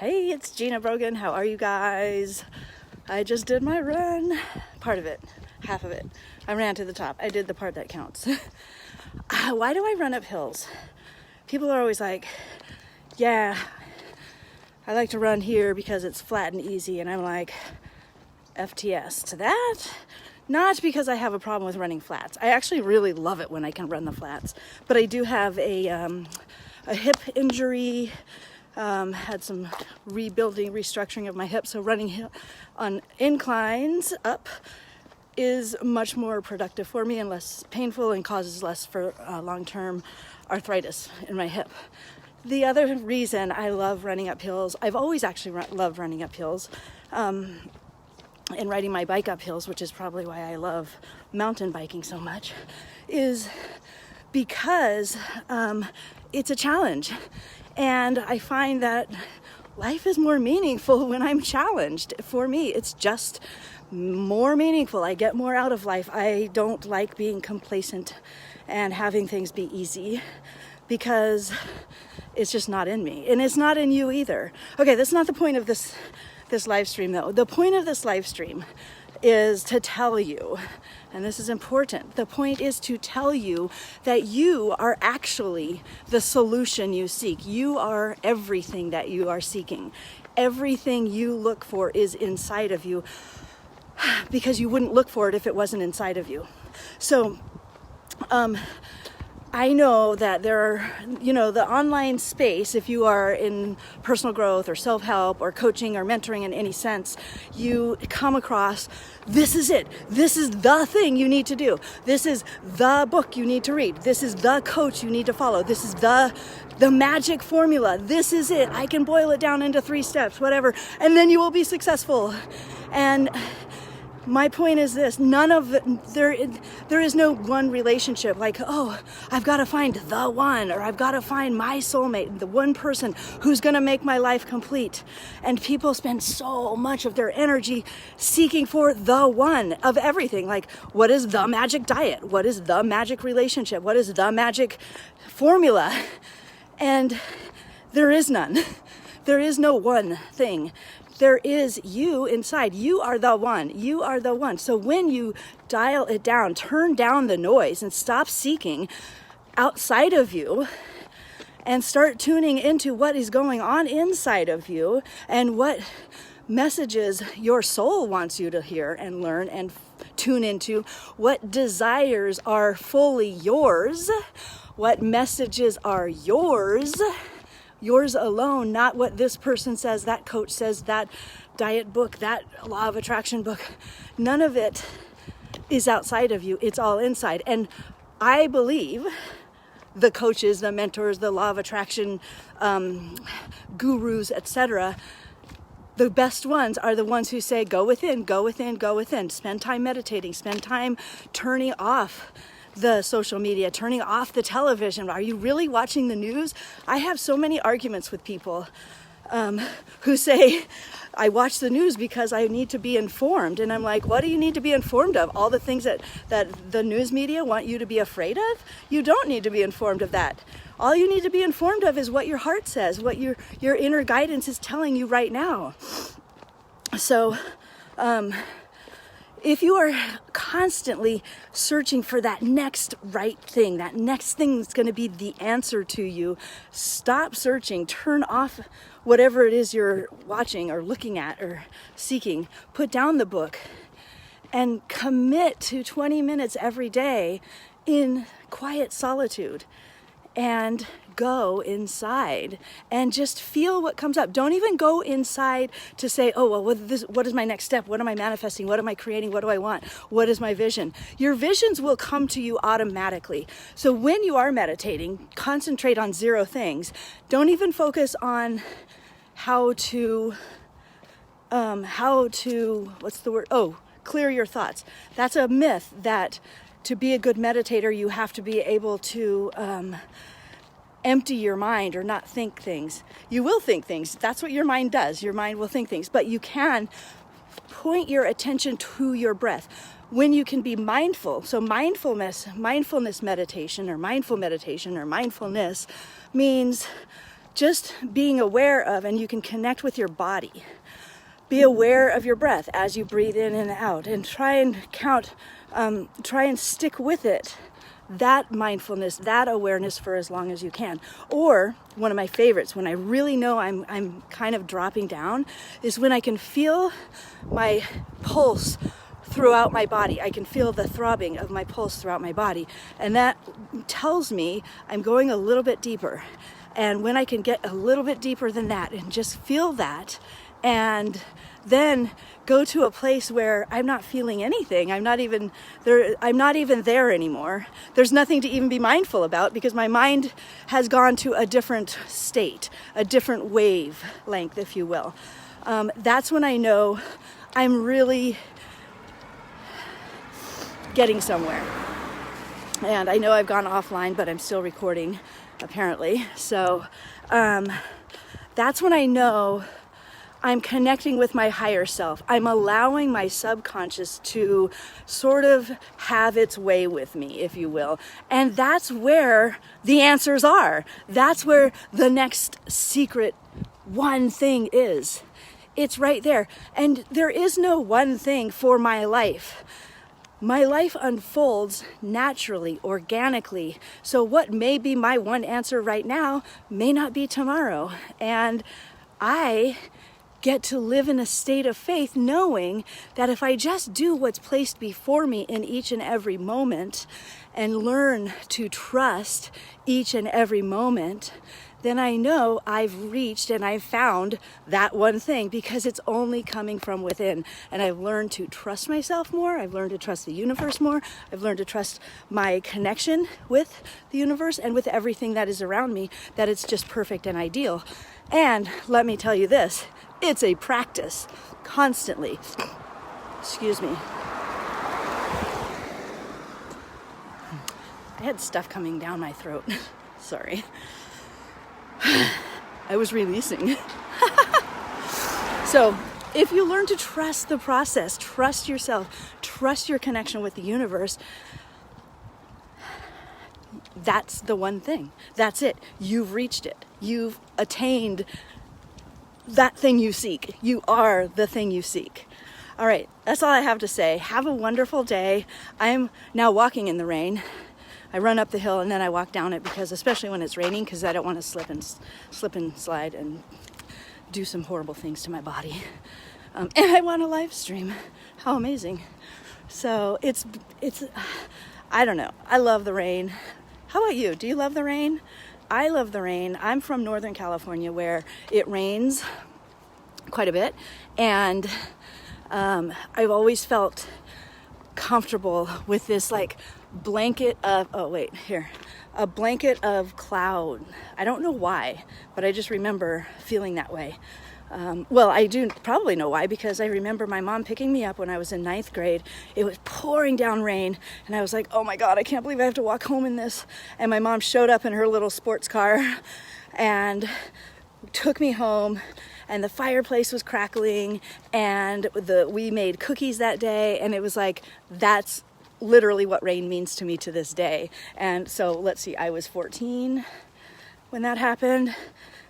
Hey, it's Gina Brogan. How are you guys? I just did my run. Part of it, half of it. I ran to the top. I did the part that counts. Why do I run up hills? People are always like, yeah, I like to run here because it's flat and easy. And I'm like, FTS to that. Not because I have a problem with running flats. I actually really love it when I can run the flats. But I do have a hip injury. Had some restructuring of my hip, so running on inclines up is much more productive for me and less painful and causes less for long-term arthritis in my hip. The other reason I love running up hills, I've always actually loved running up hills and riding my bike up hills, which is probably why I love mountain biking so much, is because it's a challenge. And I find that life is more meaningful when I'm challenged. For me, it's just more meaningful. I get more out of life. I don't like being complacent and having things be easy because it's just not in me. And it's not in you either. Okay, that's not the point of this live stream though. The point of this live stream is to tell you, and this is important, the point is to tell you that you are actually the solution you seek. You are everything that you are seeking. Everything you look for is inside of you because you wouldn't look for it if it wasn't inside of you. So, I know that there are, the online space, if you are in personal growth or self-help or coaching or mentoring in any sense, you come across, this is it. This is the thing you need to do. This is the book you need to read. This is the coach you need to follow. This is the magic formula. This is it. I can boil it down into 3 steps, whatever, and then you will be successful. And my point is this, there is no one relationship like, oh, I've got to find the one, or I've got to find my soulmate, the one person who's going to make my life complete. And people spend so much of their energy seeking for the one of everything. Like, what is the magic diet? What is the magic relationship? What is the magic formula? And there is none. There is no one thing. There is you inside. You are the one. You are the one. So when you dial it down, turn down the noise and stop seeking outside of you and start tuning into what is going on inside of you and what messages your soul wants you to hear and learn and tune into, what desires are fully yours, what messages are yours alone, not what this person says, that coach says, that diet book, that law of attraction book. None of it is outside of you. It's all inside. And I believe the coaches, the mentors, the law of attraction gurus, etc., the best ones are the ones who say, go within, go within, go within. Spend time meditating, spend time turning off the social media, turning off the television. Are you really watching the news? I have so many arguments with people who say, I watch the news because I need to be informed. And I'm like, what do you need to be informed of? All the things that the news media want you to be afraid of? You don't need to be informed of that. All you need to be informed of is what your heart says, what your inner guidance is telling you right now. So, if you are constantly searching for that next right thing, that next thing that's going to be the answer to you, stop searching, turn off whatever it is you're watching or looking at or seeking, put down the book and commit to 20 minutes every day in quiet solitude and go inside and just feel what comes up. Don't even go inside to say, oh, well, what is my next step? What am I manifesting? What am I creating? What do I want? What is my vision? Your visions will come to you automatically. So when you are meditating, concentrate on 0 things. Don't even focus on how to clear your thoughts. That's a myth that to be a good meditator, you have to be able to empty your mind or not think things. You will think things. That's what your mind does. Your mind will think things. But you can point your attention to your breath. When you can be mindful, so mindfulness meditation or mindful meditation or mindfulness means just being aware of, and you can connect with your body. Be aware of your breath as you breathe in and out, and try and count, try and stick with it. That mindfulness, that awareness for as long as you can. Or one of my favorites, when I really know I'm kind of dropping down, is when I can feel my pulse throughout my body. I can feel the throbbing of my pulse throughout my body. And that tells me I'm going a little bit deeper. And when I can get a little bit deeper than that and just feel that, and then go to a place where I'm not feeling anything. I'm not even there anymore. There's nothing to even be mindful about because my mind has gone to a different state, a different wave length, if you will. That's when I know I'm really getting somewhere. And I know I've gone offline, but I'm still recording, apparently. So that's when I know I'm connecting with my higher self. I'm allowing my subconscious to sort of have its way with me, if you will. And that's where the answers are. That's where the next secret one thing is. It's right there. And there is no one thing for my life. My life unfolds naturally, organically. So what may be my one answer right now may not be tomorrow. And I get to live in a state of faith knowing that if I just do what's placed before me in each and every moment and learn to trust each and every moment, then I know I've reached and I've found that one thing because it's only coming from within. And I've learned to trust myself more. I've learned to trust the universe more. I've learned to trust my connection with the universe and with everything that is around me, that it's just perfect and ideal. And let me tell you this, it's a practice constantly. Excuse me. I had stuff coming down my throat. Sorry. I was releasing. So if you learn to trust the process, trust yourself, trust your connection with the universe, that's the one thing. That's it. You've reached it. You've attained that thing you seek. You are the thing you seek. All right, that's all I have to say. Have a wonderful day. I'm now walking in the rain. I run up the hill and then I walk down it because, especially when it's raining, because I don't want to slip and slide and do some horrible things to my body. And I want to live stream. How amazing. So it's, I don't know. I love the rain. How about you? Do you love the rain? I love the rain. I'm from Northern California where it rains quite a bit. And I've always felt comfortable with this like blanket of, a blanket of cloud. I don't know why, but I just remember feeling that way. Well, I do probably know why, because I remember my mom picking me up when I was in 9th grade. It was pouring down rain, and I was like, oh my God, I can't believe I have to walk home in this. And my mom showed up in her little sports car and took me home, and the fireplace was crackling, and we made cookies that day, and it was like, that's literally what rain means to me to this day. And so let's see, I was 14 when that happened.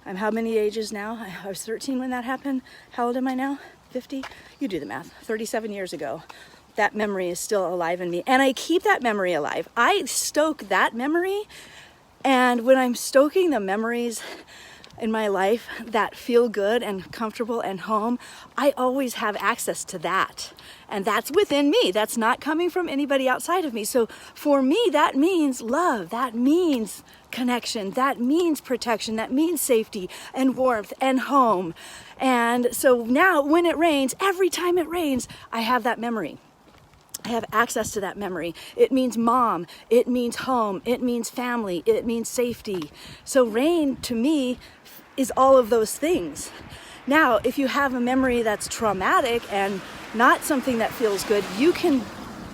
I'm how many ages now? I was 13 when that happened. How old am I now? 50? You do the math. 37 years ago. That memory is still alive in me. And I keep that memory alive. I stoke that memory. And when I'm stoking the memories in my life that feel good and comfortable and home, I always have access to that. And that's within me. That's not coming from anybody outside of me. So for me, that means love. That means connection. That means protection. That means safety and warmth and home. And so now when it rains, every time it rains, I have that memory. I have access to that memory. It means mom. It means home. It means family. It means safety. So rain to me is all of those things. Now, if you have a memory that's traumatic and not something that feels good, you can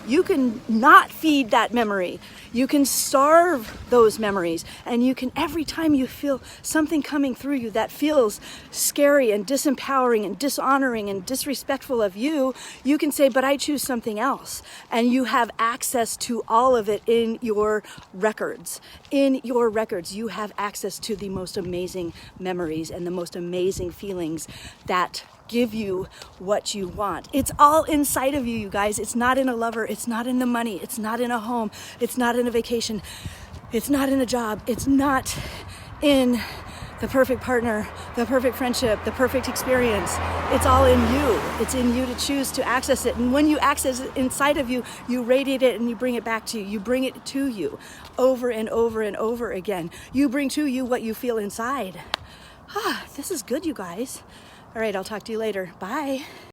You can not feed that memory. You can starve those memories. And you can, every time you feel something coming through you that feels scary and disempowering and dishonoring and disrespectful of you, you can say, but I choose something else. And you have access to all of it in your records. In your records, you have access to the most amazing memories and the most amazing feelings that give you what you want. It's all inside of you, you guys. It's not in a lover. It's not in the money. It's not in a home. It's not in a vacation. It's not in a job. It's not in the perfect partner, the perfect friendship, the perfect experience. It's all in you. It's in you to choose to access it. And when you access it inside of you, you radiate it and you bring it back to you. You bring it to you over and over and over again. You bring to you what you feel inside. This is good, you guys. All right, I'll talk to you later. Bye.